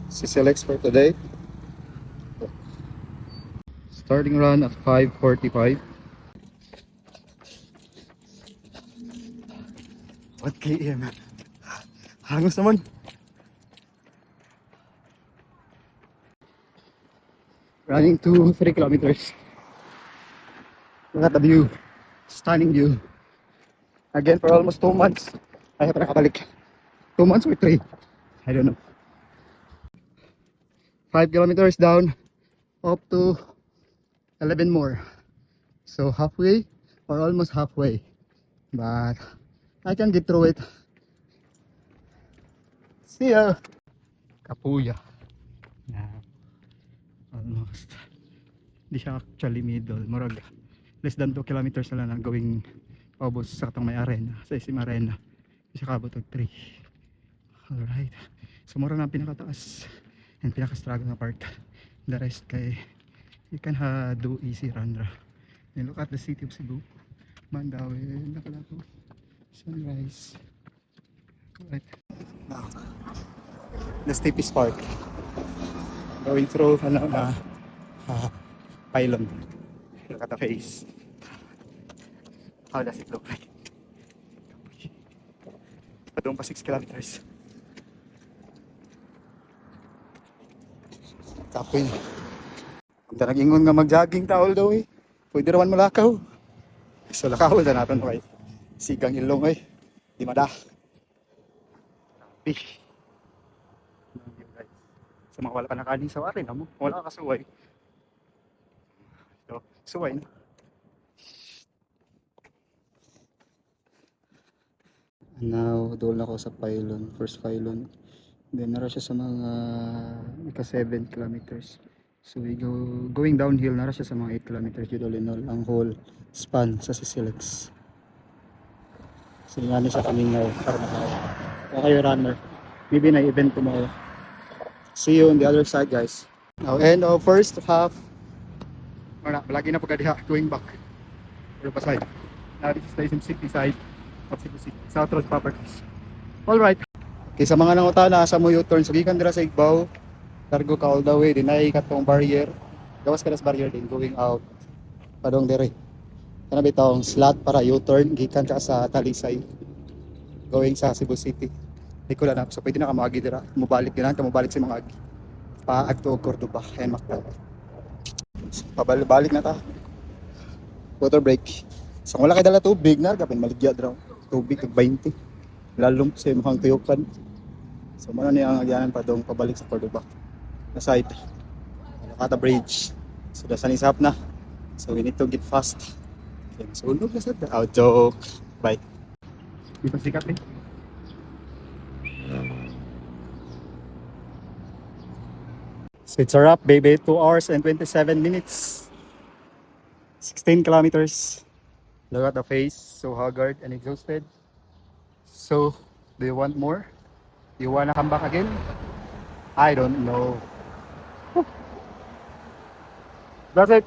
CCLX for today. Starting run at 5:45. What km? Hangos naman. Running to 3 kilometers. Look at the view. Stunning view. Again for almost 2 months. I have nakabalik. 2 months or 3? I don't know. 5 kilometers down. Up to 11 more. So halfway or almost halfway. But I can get through it. See ya. Kapuya. Yeah. Almost. Hindi siya actually middle. Murag less than 2 kilometers na lang going paubos sa katong may arena. Sa SM Arena. Hindi siya kabot og 3. Alright. So mura na ang pinakataas. And pinaka-struggle na part. The rest kay you can do easy run. And look at the city of Cebu. Mandawi. Nakalako. Sunrise. Alright. Now, the steepest part. Going through pylon. Look at the face. How does it look like? Padung pa 6 kilometers. Kapoy. Kung nag-ingon nga mag-jogging taol daw eh. Pwede raman malakaw. So lakaw na natin okay. Sigang ilong eh. Di mada. Fish. So mga wala pa nakaling sa warin mo. Wala ka kasuway. So, suway na. Now, doon ako sa pylon, first pylon. Then nara siya sa mga ika-7 kilometers. So we going downhill, nara siya sa mga 8 kilometers all in all, ang whole span sa CCLX. So nga siya kaming para kayo runner. Maybe na event tomorrow. See you on the other side, guys. Now, end of first half. Wala, lagi na pagkadiha, going back. Pero pa side. Now, this is the SM City side of Cebu City. South Road Properties. Alright. Okay, sa mga nangutana, sa mo U-turn, so gikan dira sa Igbaw, cargo ka all the way, dinay katong barrier. Gawas ka na sa barrier din, going out. Padong dire. Kana bitong slot para U-turn, gikan ka sa Talisay. Going sa Cebu City. Di ko lang, so pwede na ka maagi dira. Mubalik din ka mubalik sa mga agi. Paagto og Cordoba, and Mactan. So, pabalik na ta. Water break. So wala kay dala tubig na, kapin maligya draw. Tubig kag 20. Lalong sa imong tuyukan. So mano ni ang agyanan pa dong pabalik sa Cordoba. Na side. Nakata bridge. So dasan isap na. So we need to get fast. Okay, so unog na sad. Out joke. Bye. Di pa sikat eh. So it's a wrap, baby. 2 hours and 27 minutes. 16 kilometers. Look at the face, so haggard and exhausted. So, do you want more? Do you wanna come back again? I don't know. That's it.